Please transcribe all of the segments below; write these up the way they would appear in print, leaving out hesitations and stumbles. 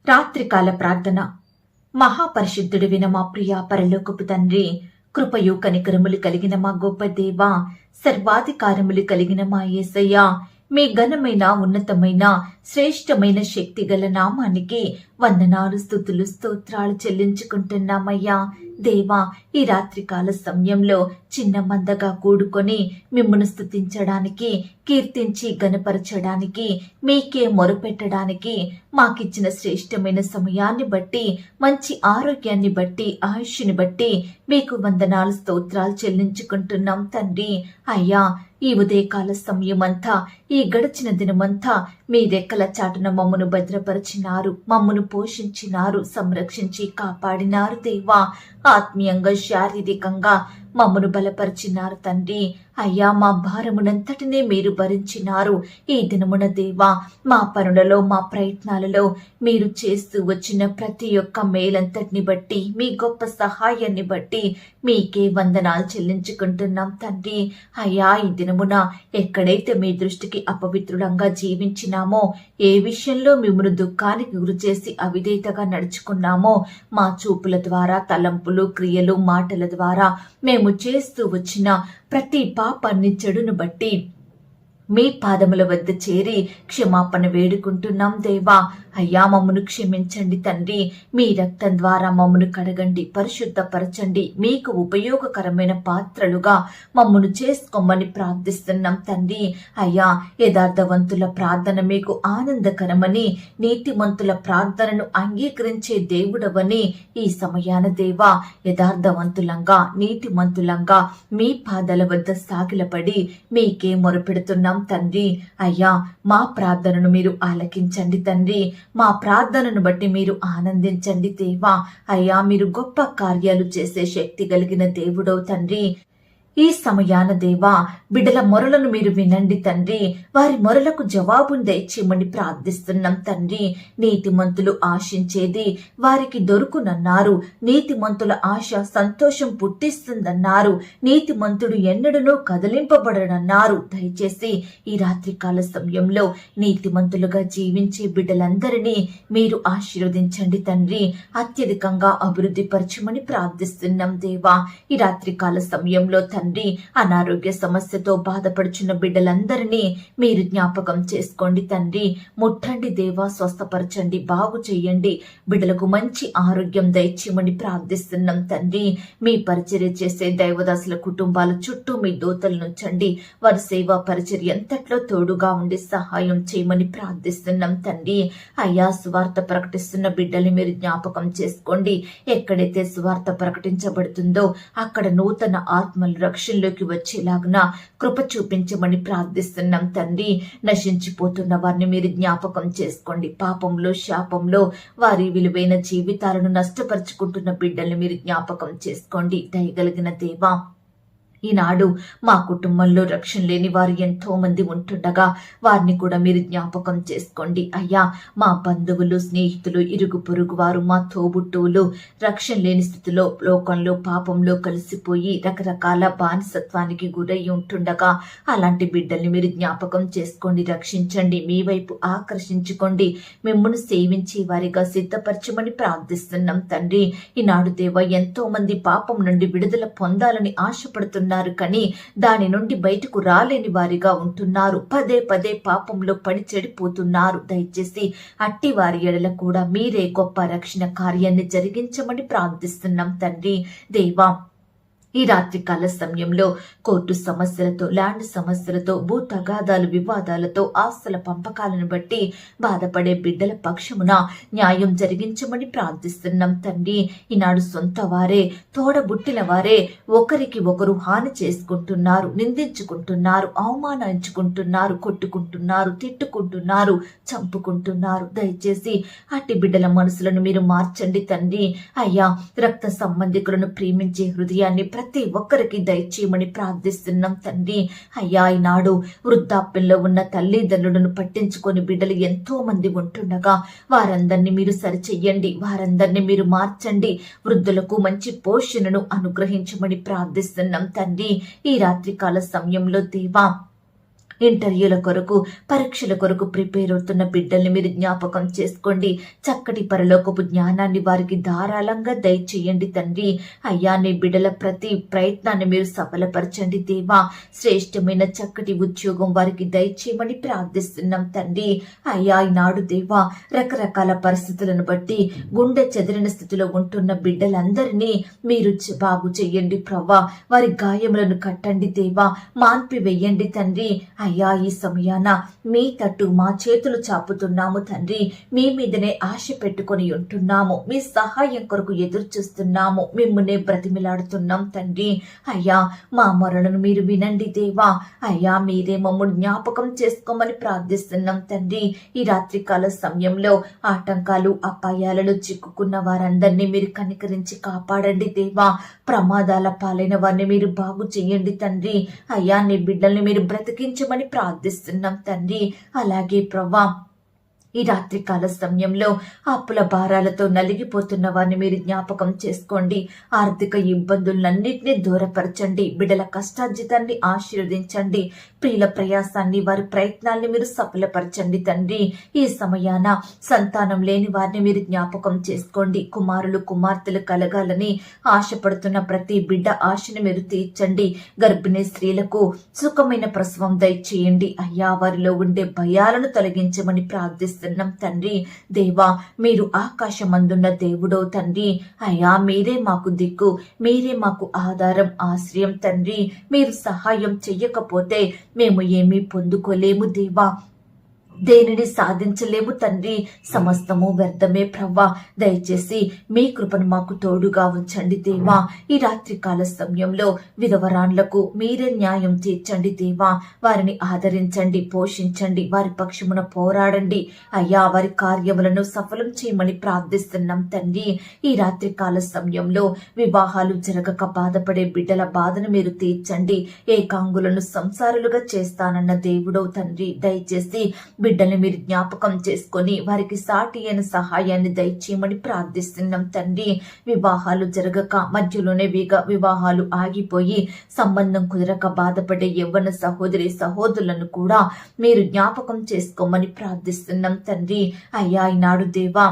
రాత్రికాల ప్రార్థన. మహాపరిశుద్ధుడివిన మా ప్రియ పరలోకపు తండ్రి, కృపయు కనికరములు కలిగిన మా గొప్ప దేవా, సర్వాధికారములు కలిగిన మా యేసయ్య, మీ ఘనమైన ఉన్నతమైన శ్రేష్టమైన శక్తి గల నామానికి వందనాలు స్తుతులు స్తోత్రాలు చెల్లించుకుంటున్నామయ్యా. దేవా, ఈ రాత్రికాల సమయంలో చిన్న మందగా కూడుకొని మిమ్మల్ని స్తుతించడానికి, కీర్తించి గణపరచడానికి, మీకే మొరపెట్టడానికి మాకిచ్చిన శ్రేష్టమైన సమయాన్ని బట్టి, మంచి ఆరోగ్యాన్ని బట్టి, ఆయుష్ని బట్టి మీకు వందనాలు స్తోత్రాలు చెల్లించుకుంటున్నాం తండ్రి. అయ్యా, ఈ ఉదయకాల సమయమంతా, ఈ గడిచిన దినమంతా మీ రెక్కల చాటున మమ్మను భద్రపరిచినారు, మమ్మను పోషించినారు, సంరక్షించి కాపాడినారు దేవా. ఆత్మీయంగా శారీరకంగా మమ్మను బలపరిచినారు తండ్రి. అయ్యా, మా భారమునంతటినే మీరు భరించినారు. ఈ దినమున దేవా, మా పనులలో, మా ప్రయత్నాలలో మీరు చేస్తూ వచ్చిన ప్రతి ఒక్క మేలంతటిని బట్టి, మీ గొప్ప సహాయాన్ని బట్టి మీకే వందనాలు చెల్లించుకుంటున్నాం తండ్రి. అయ్యా, ఈ దినమున ఎక్కడైతే మీ దృష్టికి అపవిత్రులంగా జీవించినామో, ఏ విషయంలో మిమ్మల్ని దుఃఖానికి గురి చేసి అవిధేయతగా నడుచుకున్నామో, మా చూపుల ద్వారా, తలంపులు, క్రియలు, మాటల ద్వారా మేము చేస్తూ వచ్చిన ప్రతి పాపాన్ని, చెడును బట్టి మీ పాదముల వద్ద చేరి క్షమాపణ వేడుకుంటున్నాం దేవా. అయ్యా, మమ్మను క్షమించండి తండ్రి. మీ రక్తం ద్వారా మమ్మను కడగండి, పరిశుద్ధపరచండి. మీకు ఉపయోగకరమైన పాత్రలుగా మమ్మను చేసుకోమని ప్రార్థిస్తున్నాం తండ్రి. అయ్యా, యథార్థవంతుల ప్రార్థన మీకు ఆనందకరమని, నీతిమంతుల ప్రార్థనను అంగీకరించే దేవుడవని ఈ సమయాన దేవా, యథార్థవంతులంగా, నీతిమంతులంగా మీ పాదాల వద్ద సాగిలపడి మీకే మొరపెడుతున్నాం తండ్రి. అయ్యా, మా ప్రార్థనను మీరు ఆలకించండి తండ్రి. మా ప్రార్థనను బట్టి మీరు ఆనందించండి దేవా. అయ్యా, మీరు గొప్ప కార్యాలు చేసే శక్తి కలిగిన దేవుడవు తండ్రి. ఈ సమయాన దేవా, బిడ్డల మొరలను మీరు వినండి తండ్రి. వారి మొరలకు జవాబును దయచేయమని ప్రార్థిస్తున్నాం తండ్రి. నీతిమంతులు ఆశించేది వారికి దొరుకునన్నారు. నీతిమంతుల ఆశ సంతోషం పుట్టిస్తుందన్నారు. నీతిమంతుడు ఎన్నడూనూ కదిలింపబడనన్నారు. దయచేసి ఈ రాత్రికాల సమయంలో నీతిమంతులుగా జీవించే బిడ్డలందరినీ మీరు ఆశీర్వదించండి తండ్రి. అత్యధికంగా అభివృద్ధి పరచమని ప్రార్థిస్తున్నాం దేవా. ఈ రాత్రికాల సమయంలో తండ్రి, అనారోగ్య సమస్యతో బాధపడుచున్న బిడ్డలందరినీ మీరు జ్ఞాపకం చేసుకోండి తండ్రి. ముట్టండి దేవా, స్వస్థపరచండి, బాగు చేయండి. బిడ్డలకు మంచి ఆరోగ్యం దయచేయమని ప్రార్థిస్తున్నాం తండ్రి. మీ పరిచర్య చేసే దైవదాసుల కుటుంబాల చుట్టూ మీ దూతలు నుంచండి. వారి సేవా పరిచర్య ఎంతట్లో తోడుగా ఉండి సహాయం చేయమని ప్రార్థిస్తున్నాం తండ్రి. అయ్యా, సువార్త ప్రకటిస్తున్న బిడ్డల్ని మీరు జ్ఞాపకం చేసుకోండి. ఎక్కడైతే సువార్త ప్రకటించబడుతుందో అక్కడ నూతన ఆత్మలు రక్షణలోకి వచ్చేలాగున కృప చూపించమని ప్రార్థిస్తున్నాం తండ్రి. నశించిపోతున్న వారిని మీరు జ్ఞాపకం చేసుకోండి. పాపంలో, శాపంలో వారి విలువైన జీవితాలను నష్టపరుచుకుంటున్న బిడ్డల్ని మీరు జ్ఞాపకం చేసుకోండి. దయగలిగిన దేవా, ఈనాడు మా కుటుంబంలో రక్షణ లేని వారు ఎంతో మంది ఉంటుండగా వారిని కూడా మీరు జ్ఞాపకం చేసుకోండి. అయ్యా, మా బంధువులు, స్నేహితులు, ఇరుగు పొరుగు వారు, మా తోబుట్టువులు రక్షణ లేని స్థితిలో లోకంలో, పాపంలో కలిసిపోయి రకరకాల బానిసత్వానికి గురై ఉంటుండగా అలాంటి బిడ్డల్ని మీరు జ్ఞాపకం చేసుకోండి, రక్షించండి, మీ వైపు ఆకర్షించుకోండి, మిమ్మల్ని సేవించి వారిగా సిద్ధపరచమని ప్రార్థిస్తున్నాం తండ్రి. ఈనాడు దేవ, ఎంతో మంది పాపం నుండి విడుదల పొందాలని ఆశపడుతున్నారు కానీ దాని నుండి బయటకు రాలేని వారిగా ఉంటున్నారు. పదే పదే పాపంలో పడి చెడిపోతున్నారు. దయచేసి అట్టి వారి ఎడల కూడా మీరే గొప్ప రక్షణ కార్యాన్ని జరిగించమని ప్రార్థిస్తున్నాం తండ్రి. దేవా, ఈ రాత్రికాల సమయంలో కోర్టు సమస్యలతో, ల్యాండ్ సమస్యలతో, భూ తగాదాలు, వివాదాలతో, ఆస్తుల పంపకాలను బట్టి బాధపడే బిడ్డల పక్షమున న్యాయం జరిగించమని ప్రార్థిస్తున్నాం తండ్రి. ఈనాడు సొంత వారే, తోడబుట్టిన వారే ఒకరికి ఒకరు హాని చేసుకుంటున్నారు, నిందించుకుంటున్నారు, అవమానించుకుంటున్నారు, కొట్టుకుంటున్నారు, తిట్టుకుంటున్నారు, చంపుకుంటున్నారు. దయచేసి అట్టి బిడ్డల మనసులను మీరు మార్చండి తండ్రి. అయ్యా, రక్త సంబంధికులను ప్రేమించే హృదయాన్ని ప్రతి ఒక్కరికి దయచేయమని ప్రార్థిస్తున్నాం తండ్రి. అయ్యా, ఈనాడు వృద్ధాప్యంలో ఉన్న తల్లిదండ్రులను పట్టించుకొని బిడ్డలు ఎంతో మంది ఉంటుండగా వారందరినీ మీరు సరిచెయ్యండి, వారందరినీ మీరు మార్చండి. వృద్ధులకు మంచి పోషణను అనుగ్రహించమని ప్రార్థిస్తున్నాం తండ్రి. ఈ రాత్రికాల సమయంలో దేవా, ఇంటర్వ్యూల కొరకు పరీక్షల కొరకు ప్రిపేర్ అవుతున్న బిడ్డల్ని మీరు జ్ఞాపకం చేసుకోండి. చక్కటి పరలోకపు జ్ఞానాన్ని వారికి ధారాళంగా దయచేయండి తండ్రి. అయ్యా, నీ బిడ్డల ప్రతి ప్రయత్నాన్ని మీరు సఫలపరచండి దేవా. శ్రేష్టమైన చక్కటి ఉద్యోగం వారికి దయచేయమని ప్రార్థిస్తున్నాం తండ్రి. అయ్యా, ఈనాడు దేవా, రకరకాల పరిస్థితులను బట్టి గుండె చెదిరిన స్థితిలో ఉంటున్న బిడ్డలందరినీ మీరు బాగు చెయ్యండి ప్రభా. వారి గాయములను కట్టండి దేవా, మాన్పి వెయ్యండి తండ్రి. అయ్యా, ఈ సమయాన మీ తట్టు మా చేతులు చాపుతున్నాము తండ్రి. మీ మీదనే ఆశ పెట్టుకొని ఉంటున్నాము. మీ సహాయం కొరకు ఎదురు చూస్తున్నాము. మిమ్మల్ని బ్రతిమిలాడుతున్నాం తండ్రి. అయ్యా, మా మొరలను మీరు వినండి దేవా. అయ్యా, మీరే మమ్మల్ని జ్ఞాపకం చేసుకోమని ప్రార్థిస్తున్నాం తండ్రి. ఈ రాత్రికాల సమయంలో ఆటంకాలు అపాయాలలో చిక్కుకున్న వారందరినీ మీరు కనికరించి కాపాడండి దేవా. ప్రమాదాల పాలైన వారిని మీరు బాగు చేయండి తండ్రి. అయ్యా, నీ బిడ్డల్ని మీరు బ్రతికించమని ప్రార్థిస్తున్నాం తండ్రి. అలాగే ప్రభా, ఈ రాత్రికాల సమయంలో అప్పుల భారాలతో నలిగిపోతున్న వారిని మీరు జ్ఞాపకం చేసుకోండి. ఆర్థిక ఇబ్బందులన్నింటినీ దూరపరచండి. బిడ్డల కష్టార్జితాన్ని ఆశీర్వదించండి. ప్రియుల ప్రయాసాన్ని, వారి ప్రయత్నాల్ని మీరు సఫలపరచండి తండ్రి. ఈ సమయాన సంతానం లేని వారిని మీరు జ్ఞాపకం చేసుకోండి. కుమారులు కుమార్తెలు కలగాలని ఆశపడుతున్న ప్రతి బిడ్డ ఆశని మీరు తీర్చండి. గర్భిణీ స్త్రీలకు సుఖమైన ప్రసవం దయచేయండి. అయ్యా, వారిలో ఉండే భయాలను తొలగించమని ప్రార్థిస్తున్నాం తండ్రి. దేవా, మీరు ఆకాశమందున్న దేవుడో తండ్రి. అయ్యా, మీరే మాకు దిక్కు, మీరే మాకు ఆధారం, ఆశ్రయం తండ్రి. మీరు సహాయం చెయ్యకపోతే మేము ఏమీ పొందుకోలేము దేవా. దేనిని సాధించలేము తండ్రి. సమస్తము వ్యర్థమే ప్రవ్వా. దయచేసి మీ కృపను మాకు తోడుగా ఉంచండి దేవా. ఈ రాత్రికాల సమయంలో విధవరాన్లకు మీరే న్యాయం తీర్చండి దేవా. వారిని ఆదరించండి, పోషించండి, వారి పక్షమున పోరాడండి. అయ్యా, వారి కార్యములను సఫలం చేయమని ప్రార్థిస్తున్నాం తండ్రి. ఈ రాత్రికాల సమయంలో వివాహాలు జరగక బాధపడే బిడ్డల బాధను మీరు తీర్చండి. ఏకాంగులను సంసారులుగా చేస్తానన్న దేవుడో తండ్రి. దయచేసి బిడ్డల్ని మీరు జ్ఞాపకం చేసుకొని వారికి సాటి అయిన సహాయాన్ని దయచేయమని ప్రార్థిస్తున్నాం తండ్రి. వివాహాలు జరగక మధ్యలోనే వివాహాలు ఆగిపోయి సంబంధం కుదరక బాధపడే యవ్వన సహోదరి సహోదరులను కూడా మీరు జ్ఞాపకం చేసుకోమని ప్రార్థిస్తున్నాం తండ్రి. అయ్యా, ఈనాడు దేవా,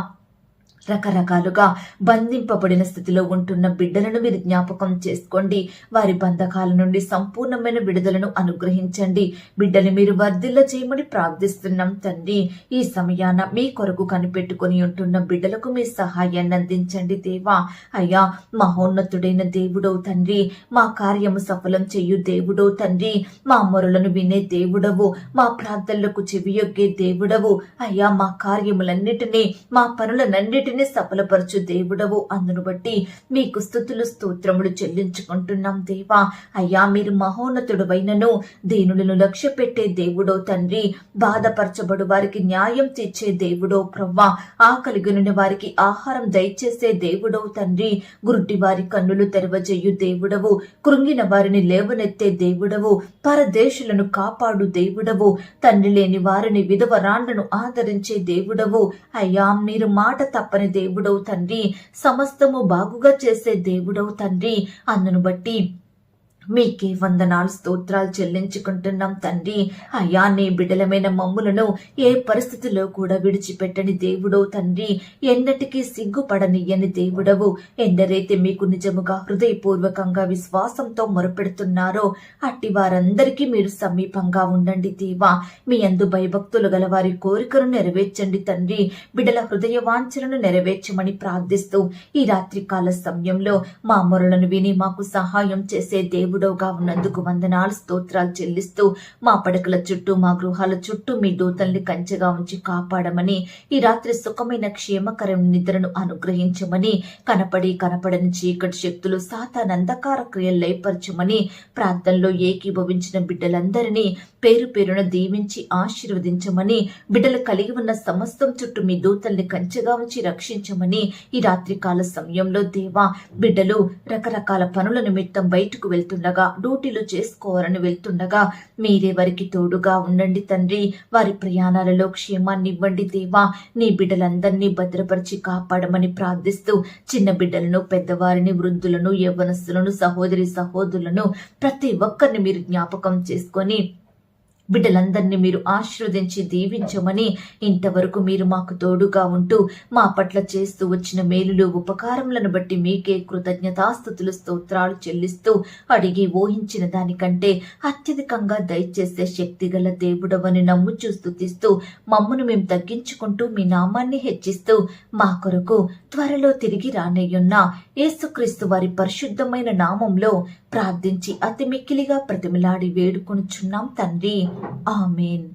రకరకాలుగా బంధింపబడిన స్థితిలో ఉంటున్న బిడ్డలను మీరు జ్ఞాపకం చేసుకోండి. వారి బంధకాల నుండి సంపూర్ణమైన విడుదలను అనుగ్రహించండి. బిడ్డలు మీరు వర్ధిల్ల చేయమని ప్రార్థిస్తున్నాం తండ్రి. ఈ సమయాన మీ కొరకు కనిపెట్టుకుని ఉంటున్న బిడ్డలకు మీ సహాయాన్ని అందించండి దేవా. అయ్యా, మహోన్నతుడైన దేవుడో తండ్రి, మా కార్యము సఫలం చెయ్యు దేవుడో తండ్రి, మా మొరలను వినే దేవుడవు, మా ప్రార్థనలకు చెవియొగ్గే దేవుడవు. అయ్యా, మా కార్యములన్నిటినీ, మా పనులన్నిటినీ సఫలపరచు దేవుడవు. అందును బట్టి మీకు స్తుతులు స్తోత్రములు చెల్లించుకుంటున్నాం దేవా. అయ్యా, మీరు మహోన్నతుడవైనను దీనులను లక్ష్య పెట్టే దేవుడో తండ్రి. బాధపరచబడు వారికి న్యాయం తీర్చే దేవుడో ప్రవ్వా. ఆకలిగొనిన వారికి ఆహారం దయచేసే దేవుడో తండ్రి. గురుటి వారి కన్నులు తెరవజేయు దేవుడవు, కృంగిన వారిని లేవనెత్తే దేవుడవు, పరదేశులను కాపాడు దేవుడవు, తండ్రి లేని వారిని విధవరాండ్లను ఆదరించే దేవుడవు. అయ్యా, మీరు మాట తప్పని దేవుడవు తండ్రి. సమస్తము బాగుగా చేసే దేవుడవు తండ్రి. అందును బట్టి మీకే వందనాలు స్తోత్రాలు చెల్లించుకుంటున్నాం తండ్రి. అయ్యా, నీ బిడ్డలమైన మమ్ములను ఏ పరిస్థితిలో కూడా విడిచిపెట్టని దేవుడో తండ్రి. ఎన్నటికీ సిగ్గుపడనియని దేవుడవు. ఎందరైతే మీకు నిజముగా హృదయపూర్వకంగా విశ్వాసంతో మొరపెడుతున్నారో అట్టి వారందరికీ మీరు సమీపంగా ఉండండి దేవా. మీ యందు భయభక్తులు గల వారి కోరికను నెరవేర్చండి తండ్రి. బిడ్డల హృదయ వాంఛలను నెరవేర్చమని ప్రార్థిస్తూ ఈ రాత్రికాల సమయంలో మా మొరలను విని మాకు సహాయం చేసే దేవుడవుగా ఉన్నందుకు వందనాలు స్తోత్రాలు చెల్లిస్తూ మా పడకల చుట్టూ, మా గృహాల చుట్టూ మీ దూతల్ని కంచెగా ఉంచి కాపాడమని, ఈ రాత్రి సుఖమైన క్షేమకరమైన నిద్రను అనుగ్రహించమని, కనపడని చీకటి శక్తులు సాతాను అంధకార క్రియలు లయపరచమని ప్రార్థనలో ఏకీభవించిన బిడ్డలందరినీ పేరు పేరున దీవించి ఆశీర్వదించమని, బిడ్డలు కలిగి ఉన్న సమస్తం చుట్టూ మీ దూతల్ని కంచెగా ఉంచి రక్షించమని ఈ రాత్రికాల సమయంలో దేవా, బిడ్డలు రకరకాల పనుల నిమిత్తం బయటకు వెళ్తుండగా, డ్యూటీలు చేసుకోవాలని వెళ్తుండగా మీరే వారికి తోడుగా ఉండండి తండ్రి. వారి ప్రయాణాలలో క్షేమాన్ని ఇవ్వండి దేవా. నీ బిడ్డలందరినీ భద్రపరిచి కాపాడమని ప్రార్థిస్తూ చిన్న బిడ్డలను, పెద్దవారిని, వృద్ధులను, యవ్వనస్తులను, సహోదరులను ప్రతి ఒక్కరిని మీరు జ్ఞాపకం చేసుకొని బిడ్డలందరినీ మీరు ఆశీర్వదించి దీవించమని, ఇంతవరకు మీరు మాకు తోడుగా ఉంటూ మా పట్ల చేస్తూ వచ్చిన మేలులు ఉపకారములను బట్టి మీకే కృతజ్ఞతాస్తుతులు స్తోత్రాలు చెల్లిస్తూ అడిగి ఊహించిన దానికంటే అత్యధికంగా దయచేసే శక్తిగల దేవుడవని నమ్ముచూ స్తుతిస్తూ మమ్మను మేము తగ్గించుకుంటూ మీ నామాన్ని హెచ్చిస్తూ మా కొరకు త్వరలో తిరిగి రానయ్యున్న యేసుక్రీస్తు వారి పరిశుద్ధమైన నామంలో ప్రార్థించి అతి మిక్కిలిగా ప్రతిమిలాడి వేడుకొనుచున్నాం తండ్రి. ఆమేన్.